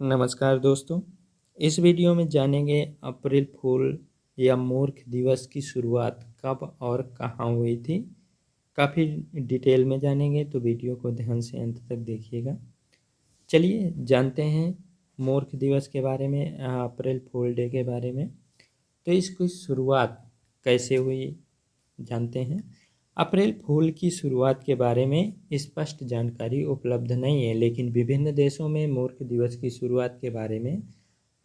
नमस्कार दोस्तों। इस वीडियो में जानेंगे अप्रैल फूल या मूर्ख दिवस की शुरुआत कब और कहाँ हुई थी। काफ़ी डिटेल में जानेंगे, तो वीडियो को ध्यान से अंत तक देखिएगा। चलिए जानते हैं मूर्ख दिवस के बारे में, अप्रैल फूल डे के बारे में। तो इसकी शुरुआत कैसे हुई जानते हैं। अप्रैल फूल की शुरुआत के बारे में स्पष्ट जानकारी उपलब्ध नहीं है, लेकिन विभिन्न देशों में मूर्ख दिवस की शुरुआत के बारे में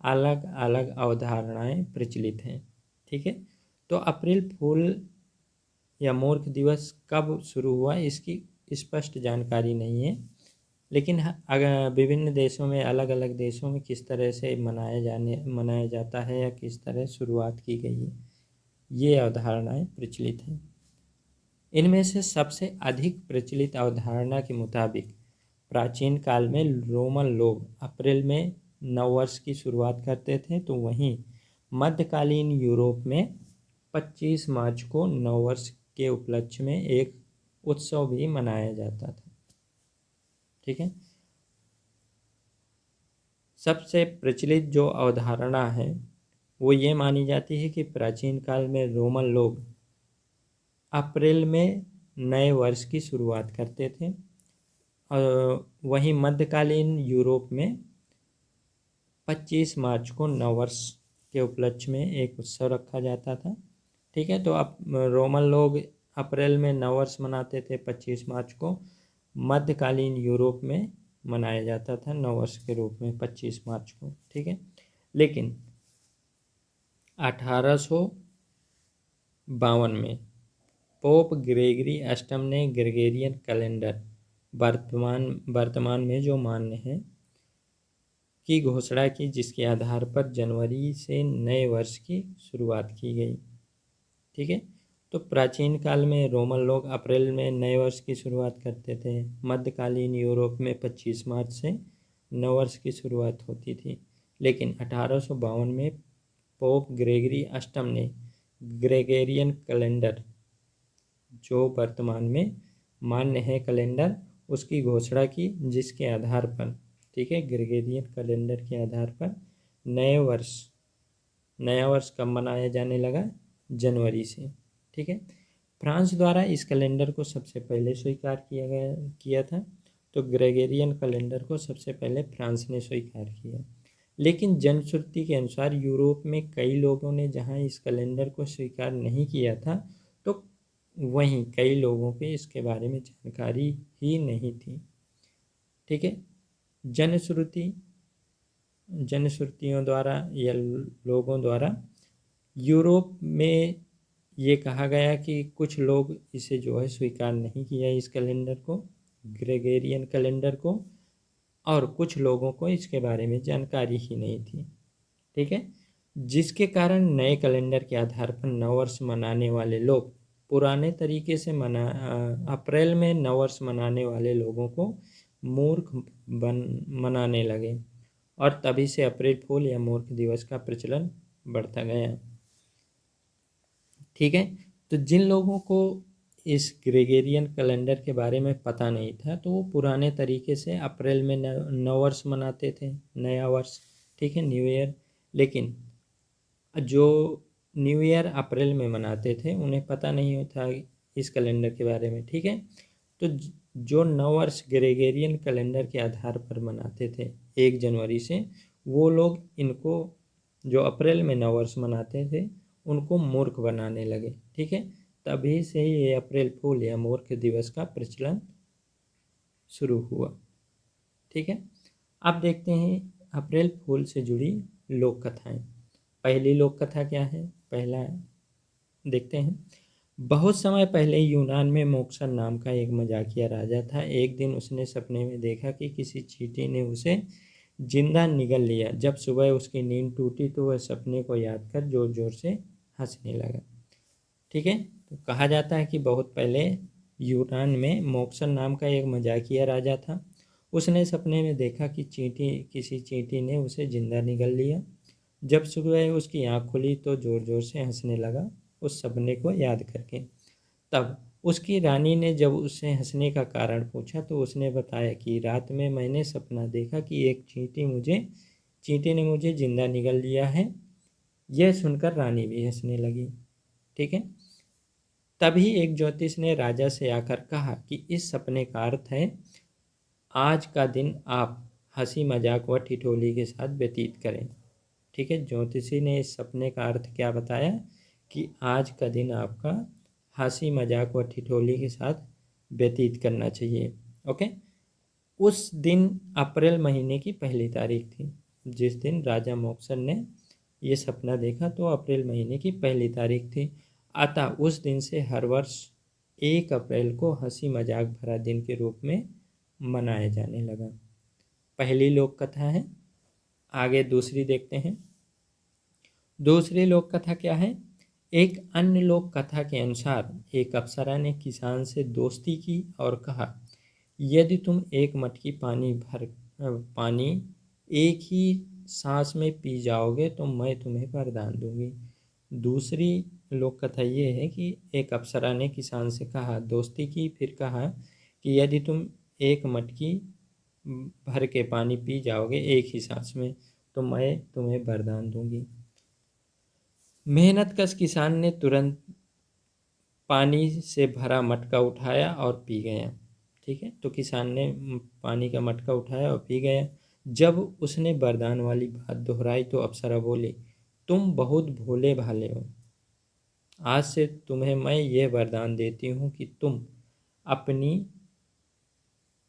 अलग अलग अवधारणाएं प्रचलित हैं। ठीक है, तो अप्रैल फूल या मूर्ख दिवस कब शुरू हुआ इसकी स्पष्ट जानकारी नहीं है, लेकिन अगर विभिन्न देशों में, अलग अलग देशों में किस तरह से मनाया जाता है या किस तरह शुरुआत की गई है, ये अवधारणाएं प्रचलित हैं। इनमें से सबसे अधिक प्रचलित अवधारणा के मुताबिक प्राचीन काल में रोमन लोग अप्रैल में नववर्ष की शुरुआत करते थे, तो वहीं मध्यकालीन यूरोप में 25 मार्च को नववर्ष के उपलक्ष्य में एक उत्सव भी मनाया जाता था। ठीक है, सबसे प्रचलित जो अवधारणा है वो ये मानी जाती है कि प्राचीन काल में रोमन लोग अप्रैल में नए वर्ष की शुरुआत करते थे, और वहीं मध्यकालीन यूरोप में 25 मार्च को नववर्ष के उपलक्ष्य में एक उत्सव रखा जाता था। ठीक है, तो अब रोमन लोग अप्रैल में नववर्ष मनाते थे 25 मार्च को। मध्यकालीन यूरोप में मनाया जाता था नववर्ष के रूप में 25 मार्च को। ठीक है, लेकिन 1852 में पोप ग्रेगरी अष्टम ने ग्रेगरियन कैलेंडर, वर्तमान में जो मान्य है, की घोषणा की, जिसके आधार पर जनवरी से नए वर्ष की शुरुआत की गई। ठीक है, तो प्राचीन काल में रोमन लोग अप्रैल में नए वर्ष की शुरुआत करते थे। मध्यकालीन यूरोप में 25 मार्च से नववर्ष की शुरुआत होती थी, लेकिन 1852 में पोप ग्रेगरी अष्टम ने ग्रेगरियन कैलेंडर, जो वर्तमान में मान्य है कैलेंडर, उसकी घोषणा की, जिसके आधार पर, ठीक है, ग्रेगरियन कैलेंडर के आधार पर नया वर्ष कब मनाया जाने लगा? जनवरी से। ठीक है, फ्रांस द्वारा इस कैलेंडर को सबसे पहले स्वीकार किया था। तो ग्रेगरियन कैलेंडर को सबसे पहले फ्रांस ने स्वीकार किया, लेकिन जनश्रुति के अनुसार यूरोप में कई लोगों ने जहां इस कैलेंडर को स्वीकार नहीं किया था, तो वहीं कई लोगों को इसके बारे में जानकारी ही नहीं थी। ठीक है, जनश्रुतियों द्वारा या लोगों द्वारा यूरोप में ये कहा गया कि कुछ लोग इसे जो है स्वीकार नहीं किया, इस कैलेंडर को, ग्रेगरियन कैलेंडर को, और कुछ लोगों को इसके बारे में जानकारी ही नहीं थी। ठीक है, जिसके कारण नए कैलेंडर के आधार पर नववर्ष मनाने वाले लोग पुराने तरीके से अप्रैल में नववर्ष मनाने वाले लोगों को मूर्ख मनाने लगे, और तभी से अप्रैल फूल या मूर्ख दिवस का प्रचलन बढ़ता गया। ठीक है, तो जिन लोगों को इस ग्रेगरियन कैलेंडर के बारे में पता नहीं था, तो वो पुराने तरीके से अप्रैल में नववर्ष मनाते थे, नया वर्ष। ठीक है, न्यू ईयर। लेकिन जो न्यू ईयर अप्रैल में मनाते थे, उन्हें पता नहीं था इस कैलेंडर के बारे में। ठीक है, तो जो नववर्ष ग्रेगरियन कैलेंडर के आधार पर मनाते थे 1 जनवरी से, वो लोग इनको, जो अप्रैल में नववर्ष मनाते थे, उनको मूर्ख बनाने लगे। ठीक है, तभी से ये अप्रैल फूल या मूर्ख दिवस का प्रचलन शुरू हुआ। ठीक है, अब देखते हैं अप्रैल फूल से जुड़ी लोक कथाएं। पहली लोक कथा क्या है, पहला देखते हैं। बहुत समय पहले यूनान में मोक्सन नाम का एक मजाकिया राजा था। एक दिन उसने सपने में देखा कि किसी चींटी ने उसे जिंदा निगल लिया। जब सुबह उसकी नींद टूटी तो वह सपने को याद कर जोर जोर से हंसने लगा। ठीक है, तो कहा जाता है कि बहुत पहले यूनान में मोक्सन नाम का एक मजाकिया राजा था। उसने सपने में देखा कि किसी चींटी ने उसे जिंदा निगल लिया। जब सुबह उसकी आँख खुली तो जोर जोर से हंसने लगा उस सपने को याद करके। तब उसकी रानी ने जब उससे हंसने का कारण पूछा तो उसने बताया कि रात में मैंने सपना देखा कि एक चींटी ने मुझे जिंदा निगल लिया है। यह सुनकर रानी भी हंसने लगी। ठीक है। तभी एक ज्योतिष ने राजा से आकर कहा कि इस सपने का अर्थ है आज का दिन आप हंसी मजाक व ठिठोली के साथ व्यतीत करें। ठीक है। ज्योतिषी ने इस सपने का अर्थ क्या बताया कि आज का दिन आपका हंसी मजाक व ठिठोली के साथ व्यतीत करना चाहिए। ओके। उस दिन अप्रैल महीने की पहली तारीख थी। जिस दिन राजा मोक्सन ने ये सपना देखा तो अप्रैल महीने की पहली तारीख थी। अतः उस दिन से हर वर्ष 1 अप्रैल को हंसी मजाक भरा दिन के रूप में मनाया जाने लगा। पहली लोक कथा है। आगे दूसरी देखते हैं। दूसरी लोक कथा क्या है? एक अन्य लोक कथा के अनुसार एक अप्सरा ने किसान से दोस्ती की और कहा, यदि तुम एक मटकी पानी एक ही सांस में पी जाओगे तो मैं तुम्हें वरदान दूंगी। दूसरी लोक कथा ये है कि एक अप्सरा ने किसान से कहा, दोस्ती की, फिर कहा कि यदि तुम एक मटकी भर के पानी पी जाओगे एक ही सांस में तो मैं तुम्हें वरदान दूंगी। मेहनतकश किसान ने तुरंत पानी से भरा मटका उठाया और पी गया। ठीक है। तो किसान ने पानी का मटका उठाया और पी गया। जब उसने वरदान वाली बात दोहराई तो अप्सरा बोली, तुम बहुत भोले भाले हो। आज से तुम्हें मैं यह वरदान देती हूँ कि तुम अपनी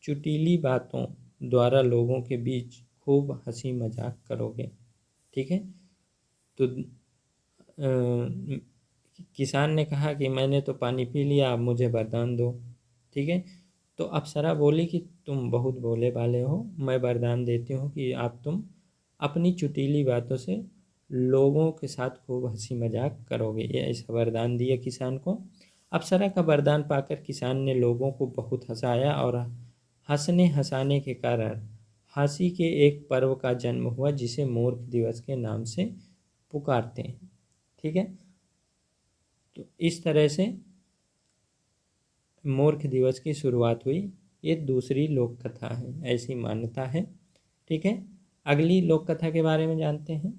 चुटीली बातों द्वारा लोगों के बीच खूब हंसी मजाक करोगे। ठीक है। तो किसान ने कहा कि मैंने तो पानी पी लिया, आप मुझे वरदान दो। ठीक है। तो अप्सरा बोली कि तुम बहुत भोले भाले हो, मैं वरदान देती हूँ कि तुम अपनी चुटीली बातों से लोगों के साथ खूब हंसी मजाक करोगे। ये ऐसा वरदान दिया किसान को। अप्सरा का वरदान पाकर किसान ने लोगों को बहुत हंसाया और हंसने हंसाने के कारण हंसी के एक पर्व का जन्म हुआ जिसे मूर्ख दिवस के नाम से पुकारते हैं। ठीक है। तो इस तरह से मूर्ख दिवस की शुरुआत हुई। ये दूसरी लोक कथा है, ऐसी मान्यता है। ठीक है। अगली लोक कथा के बारे में जानते हैं।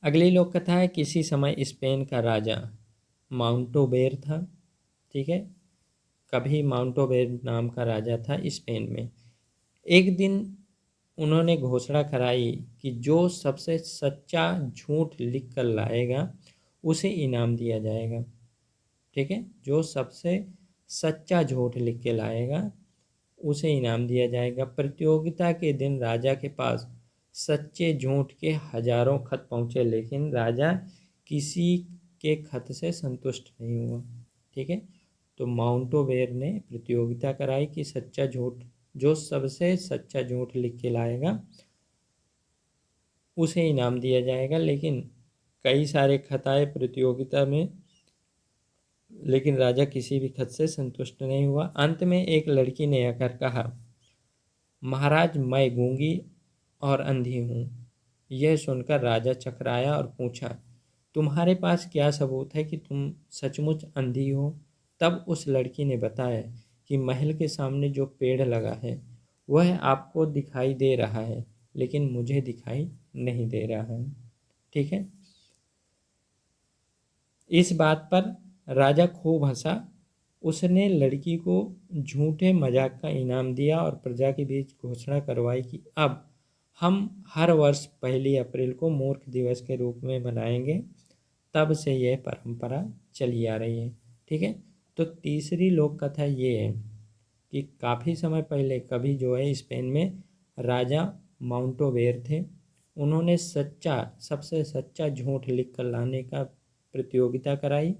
अगली लोक कथा है, किसी समय स्पेन का राजा माउंटोबेर था। ठीक है। कभी माउंटोबेर नाम का राजा था स्पेन में। एक दिन उन्होंने घोषणा कराई कि जो सबसे सच्चा झूठ लिख कर लाएगा उसे इनाम दिया जाएगा। ठीक है। जो सबसे सच्चा झूठ लिख के लाएगा उसे इनाम दिया जाएगा। प्रतियोगिता के दिन राजा के पास सच्चे झूठ के हजारों खत पहुंचे, लेकिन राजा किसी के खत से संतुष्ट नहीं हुआ। ठीक है। तो माउंटोबेर ने प्रतियोगिता कराई कि सच्चा झूठ, जो सबसे सच्चा झूठ लिख के लाएगा उसे इनाम दिया जाएगा। लेकिन कई सारे खत आए प्रतियोगिता में, लेकिन राजा किसी भी खत से संतुष्ट नहीं हुआ। अंत में एक लड़की ने आकर कहा, महाराज मैं गूंगी और अंधी हूँ। यह सुनकर राजा चकराया और पूछा, तुम्हारे पास क्या सबूत है कि तुम सचमुच अंधी हो? तब उस लड़की ने बताया कि महल के सामने जो पेड़ लगा है वह आपको दिखाई दे रहा है, लेकिन मुझे दिखाई नहीं दे रहा है। ठीक है। इस बात पर राजा खूब हंसा। उसने लड़की को झूठे मजाक का इनाम दिया और प्रजा के बीच घोषणा करवाई कि अब हम हर वर्ष 1 अप्रैल को मूर्ख दिवस के रूप में मनाएंगे। तब से यह परंपरा चली आ रही है। ठीक है। तो तीसरी लोक कथा ये है कि काफ़ी समय पहले कभी जो है स्पेन में राजा माउंटोबेर थे। उन्होंने सबसे सच्चा झूठ लिख कर लाने का प्रतियोगिता कराई,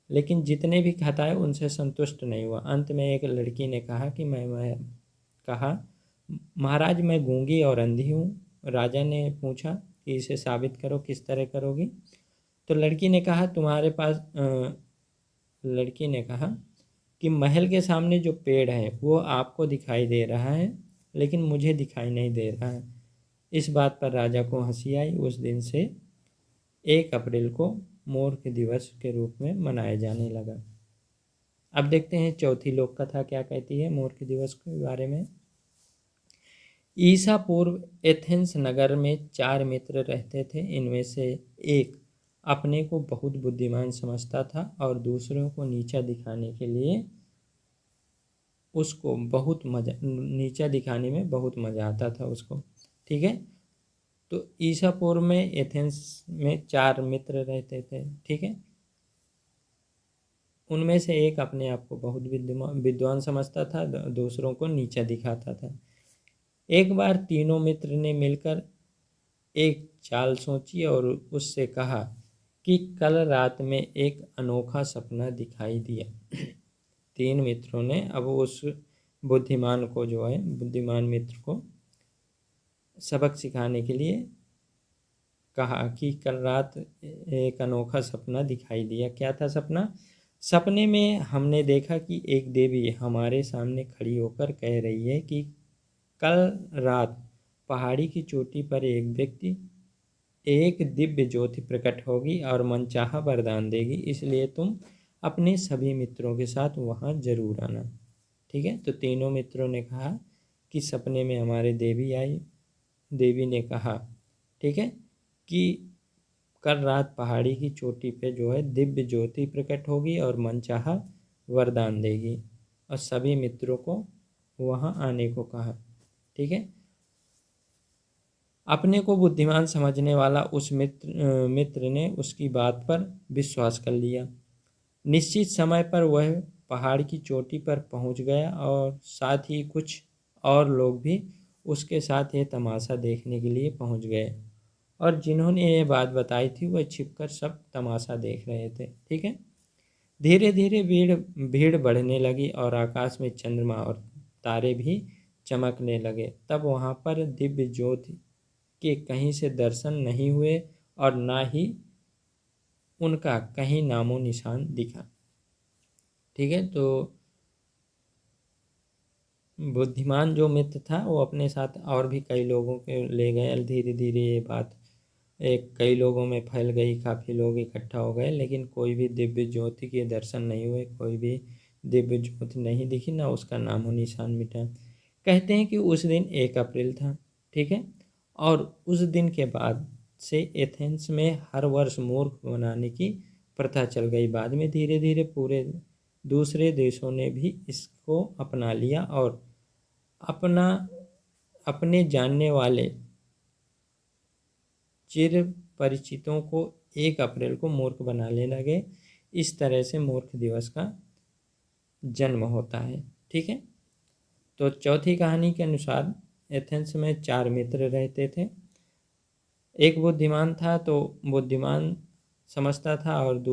लेकिन जितने भी खत आए उनसे संतुष्ट नहीं हुआ। अंत में एक लड़की ने कहा कि मैं कहा, महाराज मैं गूंगी और अंधी हूँ। राजा ने पूछा कि इसे साबित करो, किस तरह करोगी? तो लड़की ने कहा लड़की ने कहा कि महल के सामने जो पेड़ है वो आपको दिखाई दे रहा है, लेकिन मुझे दिखाई नहीं दे रहा है। इस बात पर राजा को हंसी आई। उस दिन से 1 अप्रैल को मूर्ख दिवस के रूप में मनाया जाने लगा। अब देखते हैं चौथी लोक कथा क्या कहती है मूर्ख दिवस के बारे में। ईसा पूर्व एथेंस नगर में 4 मित्र रहते थे। इनमें से एक अपने को बहुत बुद्धिमान समझता था और दूसरों को नीचा दिखाने के लिए उसको नीचा दिखाने में बहुत मज़ा आता था उसको। ठीक है, तो ईसा पूर्व में एथेंस में 4 मित्र रहते थे। ठीक है, उनमें से एक अपने आप को बहुत विद्वान समझता था, दूसरों को नीचा दिखाता था। एक बार तीनों मित्र ने मिलकर एक चाल सोची और उससे कहा कि कल रात में एक अनोखा सपना दिखाई दिया। 3 मित्रों ने अब उस बुद्धिमान मित्र को सबक सिखाने के लिए कहा कि कल रात एक अनोखा सपना दिखाई दिया। क्या था सपना? सपने में हमने देखा कि एक देवी हमारे सामने खड़ी होकर कह रही है कि कल रात पहाड़ी की चोटी पर एक दिव्य ज्योति प्रकट होगी और मनचाहा वरदान देगी, इसलिए तुम अपने सभी मित्रों के साथ वहाँ जरूर आना। ठीक है, तो तीनों मित्रों ने कहा कि सपने में हमारे देवी आई। देवी ने कहा, ठीक है, कि कल रात पहाड़ी की चोटी पे दिव्य ज्योति प्रकट होगी और मनचाहा वरदान देगी, और सभी मित्रों को वहाँ आने को कहा। ठीक है, अपने को बुद्धिमान समझने वाला उस मित्र ने उसकी बात पर विश्वास कर लिया। निश्चित समय पर वह पहाड़ की चोटी पर पहुंच गया और साथ ही कुछ और लोग भी उसके साथ ये तमाशा देखने के लिए पहुंच गए, और जिन्होंने ये बात बताई थी वह छिपकर सब तमाशा देख रहे थे। ठीक है, धीरे धीरे भीड़ बढ़ने लगी और आकाश में चंद्रमा और तारे भी चमकने लगे। तब वहाँ पर दिव्य ज्योति के कहीं से दर्शन नहीं हुए और ना ही उनका कहीं नामो निशान दिखा। ठीक है, तो बुद्धिमान जो मित्र था वो अपने साथ और भी कई लोगों के ले गए। धीरे धीरे ये बात कई लोगों में फैल गई, काफ़ी लोग इकट्ठा हो गए, लेकिन कोई भी दिव्य ज्योति के दर्शन नहीं हुए, कोई भी दिव्य ज्योति नहीं दिखी, ना उसका नामो निशान मिटा। कहते हैं कि उस दिन 1 अप्रैल था। ठीक है, और उस दिन के बाद से एथेंस में हर वर्ष मूर्ख बनाने की प्रथा चल गई। बाद में धीरे धीरे पूरे दूसरे देशों ने भी इसको अपना लिया और अपने जानने वाले चिर परिचितों को 1 अप्रैल को मूर्ख बनाने लगे। इस तरह से मूर्ख दिवस का जन्म होता है। ठीक है, तो चौथी कहानी के अनुसार एथेंस में 4 मित्र रहते थे। एक बुद्धिमान था, तो बुद्धिमान समझता था और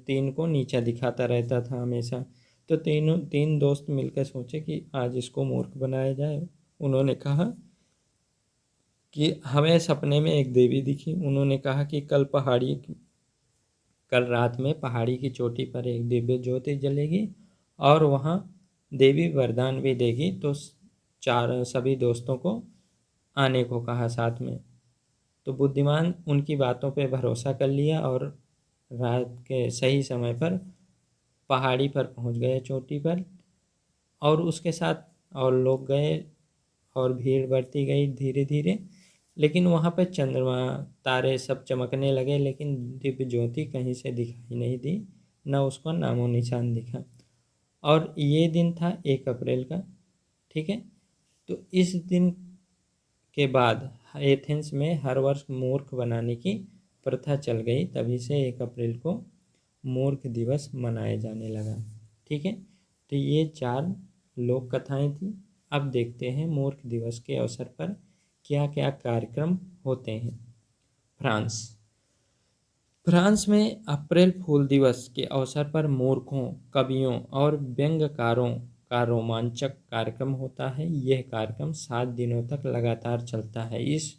3 को नीचा दिखाता रहता था हमेशा। तो 3 दोस्त मिलकर सोचे कि आज इसको मूर्ख बनाया जाए। उन्होंने कहा कि हमें सपने में एक देवी दिखी। उन्होंने कहा कि कल रात में पहाड़ी की चोटी पर एक दिव्य ज्योति जलेगी और वहाँ देवी वरदान भी देगी। तो सभी दोस्तों को आने को कहा साथ में। तो बुद्धिमान उनकी बातों पे भरोसा कर लिया और रात के सही समय पर पहाड़ी पर पहुंच गए, चोटी पर, और उसके साथ और लोग गए और भीड़ बढ़ती गई धीरे धीरे। लेकिन वहाँ पर चंद्रमा तारे सब चमकने लगे, लेकिन दिव्य ज्योति कहीं से दिखाई नहीं दी, न उसका नामो निशान दिखा। और ये दिन था 1 अप्रैल का। ठीक है, तो इस दिन के बाद एथेंस में हर वर्ष मूर्ख बनाने की प्रथा चल गई। तभी से 1 अप्रैल को मूर्ख दिवस मनाया जाने लगा। ठीक है, तो ये 4 लोक कथाएं थी। अब देखते हैं मूर्ख दिवस के अवसर पर क्या क्या कार्यक्रम होते हैं। फ्रांस में अप्रैल फूल दिवस के अवसर पर मूर्खों, कवियों और व्यंग्यकारों का रोमांचक कार्यक्रम होता है। यह कार्यक्रम 7 दिनों तक लगातार चलता है। इस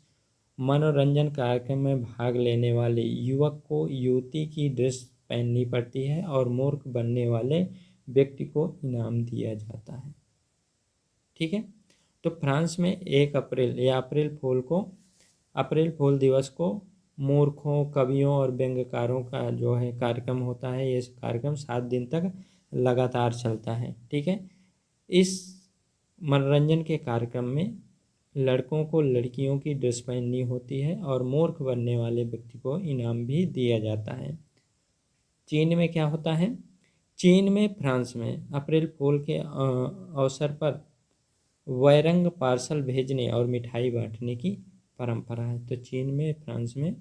मनोरंजन कार्यक्रम में भाग लेने वाले युवक को युवती की ड्रेस पहननी पड़ती है और मूर्ख बनने वाले व्यक्ति को इनाम दिया जाता है। ठीक है, तो फ्रांस में 1 अप्रैल या अप्रैल फूल दिवस को मूर्खों, कवियों और व्यंग्यकारों का जो है कार्यक्रम होता है। ये कार्यक्रम 7 दिन तक लगातार चलता है। ठीक है। इस मनोरंजन के कार्यक्रम में लड़कों को लड़कियों की ड्रेस पहननी होती है और मूर्ख बनने वाले व्यक्ति को इनाम भी दिया जाता है। चीन में क्या होता है? चीन में, फ्रांस में अप्रैल फूल के अवसर पर वैरंग पार्सल भेजने और मिठाई बांटने की परंपरा है। तो चीन में, फ्रांस में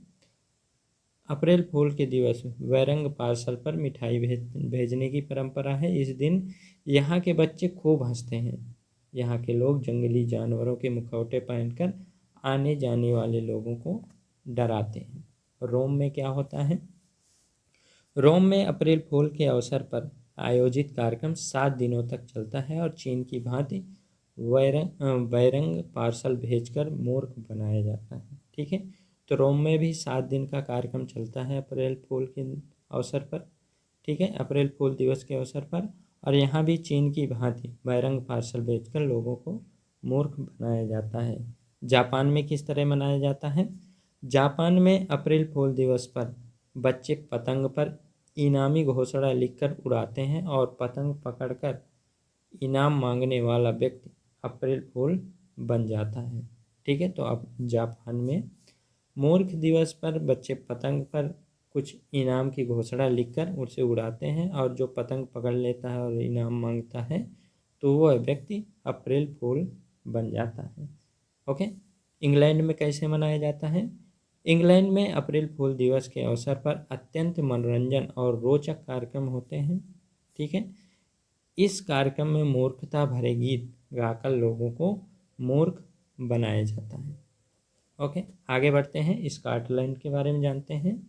अप्रैल फूल के दिवस वैरंग पार्सल पर मिठाई भेजने की परंपरा है। इस दिन यहाँ के बच्चे खूब हंसते हैं। यहाँ के लोग जंगली जानवरों के मुखौटे पहनकर आने जाने वाले लोगों को डराते हैं। रोम में क्या होता है? रोम में अप्रैल फूल के अवसर पर आयोजित कार्यक्रम 7 दिनों तक चलता है और चीन की भांति बैरंग पार्सल भेजकर मूर्ख बनाया जाता है। ठीक है। तो रोम में भी 7 दिन का कार्यक्रम चलता है अप्रैल फूल के अवसर पर। ठीक है, अप्रैल फूल दिवस के अवसर पर। और यहाँ भी चीन की भांति बैरंग पार्सल भेजकर लोगों को मूर्ख बनाया जाता है। जापान में किस तरह मनाया जाता है? जापान में अप्रैल फूल दिवस पर बच्चे पतंग पर इनामी घोषणा लिखकर उड़ाते हैं और पतंग पकड़कर इनाम मांगने वाला व्यक्ति अप्रैल फूल बन जाता है। ठीक है। तो अब जापान में मूर्ख दिवस पर बच्चे पतंग पर कुछ इनाम की घोषणा लिखकर उसे उड़ाते हैं और जो पतंग पकड़ लेता है और इनाम मांगता है तो वह व्यक्ति अप्रैल फूल बन जाता है। ओके। इंग्लैंड में कैसे मनाया जाता है? इंग्लैंड में अप्रैल फूल दिवस के अवसर पर अत्यंत मनोरंजन और रोचक कार्यक्रम होते हैं। ठीक है। इस कार्यक्रम में मूर्खता भरे गीत गाकर लोगों को मूर्ख बनाया जाता है। ओके, आगे बढ़ते हैं, स्कॉटलैंड के बारे में जानते हैं।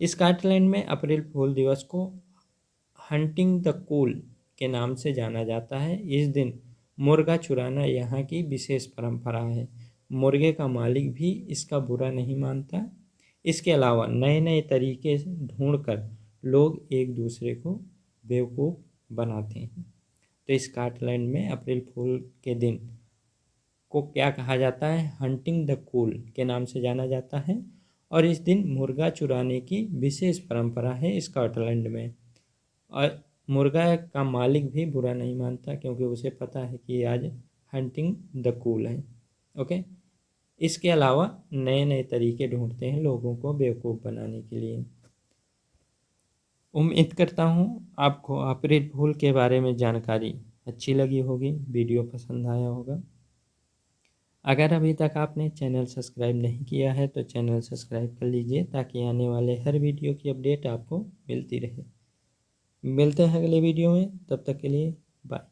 स्कॉटलैंड में अप्रैल फूल दिवस को हंटिंग द कूल के नाम से जाना जाता है। इस दिन मुर्गा चुराना यहाँ की विशेष परंपरा है। मुर्गे का मालिक भी इसका बुरा नहीं मानता। इसके अलावा नए नए तरीके ढूंढकर लोग एक दूसरे को बेवकूफ़ बनाते हैं। तो स्कॉटलैंड में अप्रैल फूल के दिन को क्या कहा जाता है? हंटिंग द कूल के नाम से जाना जाता है और इस दिन मुर्गा चुराने की विशेष परंपरा है स्कॉटलैंड में। और मुर्गा का मालिक भी बुरा नहीं मानता क्योंकि उसे पता है कि आज हंटिंग द कूल है। ओके। इसके अलावा नए नए तरीके ढूंढते हैं लोगों को बेवकूफ़ बनाने के लिए। उम्मीद करता हूँ आपको अप्रैल फूल के बारे में जानकारी अच्छी लगी होगी, वीडियो पसंद आया होगा। अगर अभी तक आपने चैनल सब्सक्राइब नहीं किया है तो चैनल सब्सक्राइब कर लीजिए ताकि आने वाले हर वीडियो की अपडेट आपको मिलती रहे। मिलते हैं अगले वीडियो में, तब तक के लिए बाय।